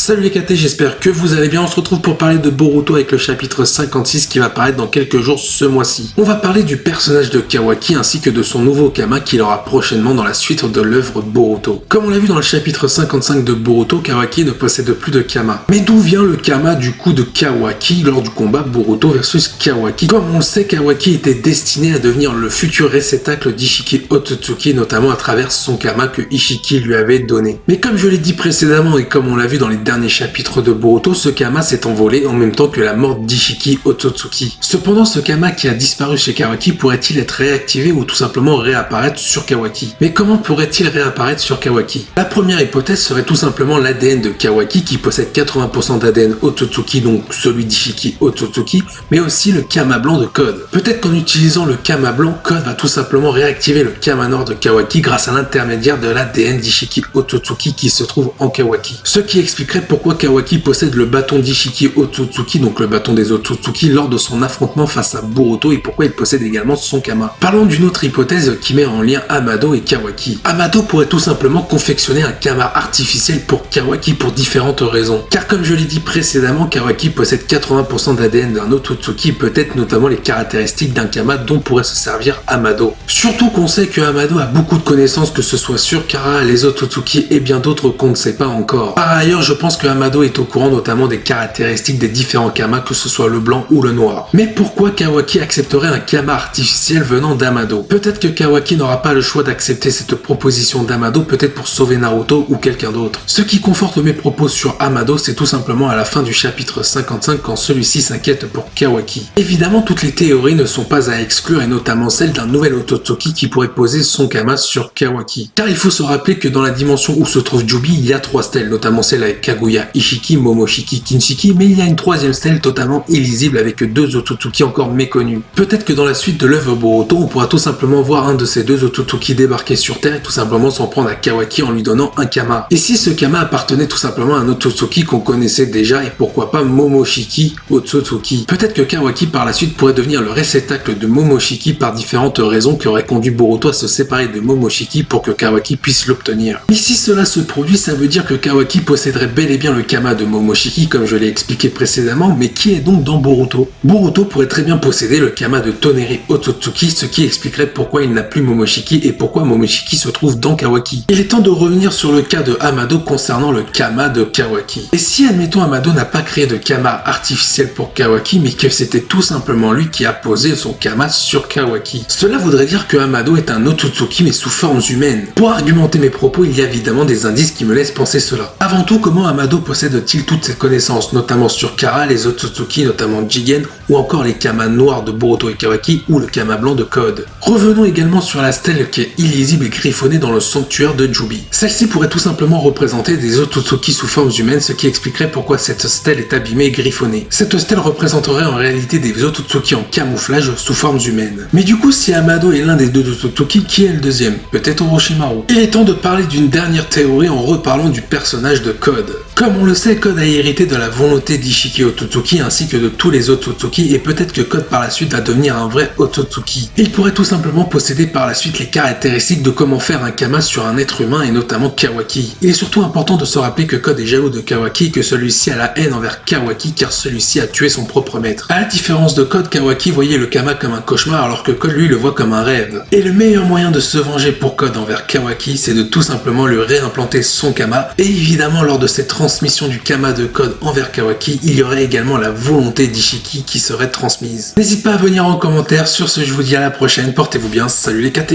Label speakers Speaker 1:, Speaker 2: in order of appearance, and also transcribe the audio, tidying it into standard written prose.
Speaker 1: Salut les KT, j'espère que vous allez bien. On se retrouve pour parler de Boruto avec le chapitre 56 qui va paraître dans quelques jours ce mois-ci. On va parler du personnage de Kawaki ainsi que de son nouveau Kama qu'il aura prochainement dans la suite de l'œuvre Boruto. Comme on l'a vu dans le chapitre 55 de Boruto, Kawaki ne possède plus de Kama. Mais d'où vient le Kama du coup de Kawaki lors du combat Boruto versus Kawaki? Comme on le sait, Kawaki était destiné à devenir le futur réceptacle d'Ishiki Otsutsuki, notamment à travers son Kama que Ishiki lui avait donné. Mais comme je l'ai dit précédemment et comme on l'a vu dans les derniers chapitres de Boruto, ce Kama s'est envolé en même temps que la mort d'Ishiki Otsutsuki. Cependant, ce Kama qui a disparu chez Kawaki pourrait-il être réactivé ou tout simplement réapparaître sur Kawaki? Mais comment pourrait-il réapparaître sur Kawaki? La première hypothèse serait tout simplement l'ADN de Kawaki qui possède 80% d'ADN Otsutsuki, donc celui d'Ishiki Otsutsuki, mais aussi le Kama blanc de Code. Peut-être qu'en utilisant le Kama blanc, Code va tout simplement réactiver le Kama noir de Kawaki grâce à l'intermédiaire de l'ADN d'Ishiki Otsutsuki qui se trouve en Kawaki. Ce qui expliquerait pourquoi Kawaki possède le bâton d'Ishiki Otsutsuki, donc le bâton des Otsutsuki, lors de son affrontement face à Boruto et pourquoi il possède également son Kama. Parlons d'une autre hypothèse qui met en lien Amado et Kawaki. Amado pourrait tout simplement confectionner un Kama artificiel pour Kawaki pour différentes raisons. Car comme je l'ai dit précédemment, Kawaki possède 80% d'ADN d'un Otsutsuki, peut-être notamment les caractéristiques d'un Kama dont pourrait se servir Amado. Surtout qu'on sait que Amado a beaucoup de connaissances, que ce soit sur Kara, les Otsutsuki et bien d'autres qu'on ne sait pas encore. Par ailleurs, je pense que Amado est au courant notamment des caractéristiques des différents Kama, que ce soit le blanc ou le noir. Mais pourquoi Kawaki accepterait un Kama artificiel venant d'Amado? Peut-être que Kawaki n'aura pas le choix d'accepter cette proposition d'Amado, peut-être pour sauver Naruto ou quelqu'un d'autre. Ce qui conforte mes propos sur Amado, c'est tout simplement à la fin du chapitre 55 quand celui-ci s'inquiète pour Kawaki. Évidemment, toutes les théories ne sont pas à exclure et notamment celle d'un nouvel Otsutsuki qui pourrait poser son Kama sur Kawaki. Car il faut se rappeler que dans la dimension où se trouve Jubi, il y a 3 stèles, notamment celle avec Kaguya, Ishiki, Momoshiki, Kinshiki, mais il y a une 3e stèle totalement illisible avec 2 Otsutsuki encore méconnus. Peut-être que dans la suite de l'œuvre Boruto, on pourra tout simplement voir un de ces 2 Otsutsuki débarquer sur Terre et tout simplement s'en prendre à Kawaki en lui donnant un Kama. Et si ce Kama appartenait tout simplement à un Otsutsuki qu'on connaissait déjà et pourquoi pas Momoshiki Otsutsuki? Peut-être que Kawaki par la suite pourrait devenir le réceptacle de Momoshiki par différentes raisons qui auraient conduit Boruto à se séparer de Momoshiki pour que Kawaki puisse l'obtenir. Mais si cela se produit, ça veut dire que Kawaki posséderait bel et bien le Kama de Momoshiki comme je l'ai expliqué précédemment, mais qui est donc dans Boruto? Boruto pourrait très bien posséder le Kama de Toneri Otsutsuki, ce qui expliquerait pourquoi il n'a plus Momoshiki et pourquoi Momoshiki se trouve dans Kawaki. Il est temps de revenir sur le cas de Amado concernant le Kama de Kawaki. Et si admettons Amado n'a pas créé de Kama artificiel pour Kawaki, mais que c'était tout simplement lui qui a posé son Kama sur Kawaki, cela voudrait dire que Amado est un Otsutsuki mais sous formes humaines. Pour argumenter mes propos, il y a évidemment des indices qui me laissent penser cela. Avant tout, comment Amado possède-t-il toutes ces connaissances, notamment sur Kara, les Otsutsuki, notamment Jigen, ou encore les Kama noirs de Boruto et Kawaki, ou le Kama blanc de Code. Revenons également sur la stèle qui est illisible et griffonnée dans le sanctuaire de Jubi. Celle-ci pourrait tout simplement représenter des Otsutsuki sous formes humaines, ce qui expliquerait pourquoi cette stèle est abîmée et griffonnée. Cette stèle représenterait en réalité des Otsutsuki en camouflage sous formes humaines. Mais du coup, si Amado est l'un des 2 Otsutsuki, qui est le deuxième? Peut-être Orochimaru. Il est temps de parler d'une dernière théorie en reparlant du personnage de Code. Comme on le sait, Code a hérité de la volonté d'Ishiki Otsutsuki ainsi que de tous les Otsutsuki et peut-être que Code par la suite va devenir un vrai Otsutsuki. Il pourrait tout simplement posséder par la suite les caractéristiques de comment faire un Kama sur un être humain et notamment Kawaki. Il est surtout important de se rappeler que Code est jaloux de Kawaki et que celui-ci a la haine envers Kawaki car celui-ci a tué son propre maître. À la différence de Code, Kawaki voyait le Kama comme un cauchemar alors que Code lui le voit comme un rêve. Et le meilleur moyen de se venger pour Code envers Kawaki, c'est de tout simplement lui réimplanter son Kama et évidemment lors de cette transmission du Kama de Code envers Kawaki, il y aurait également la volonté d'Ishiki qui serait transmise. N'hésite pas à venir en commentaire, sur ce je vous dis à la prochaine, portez-vous bien, salut les KT.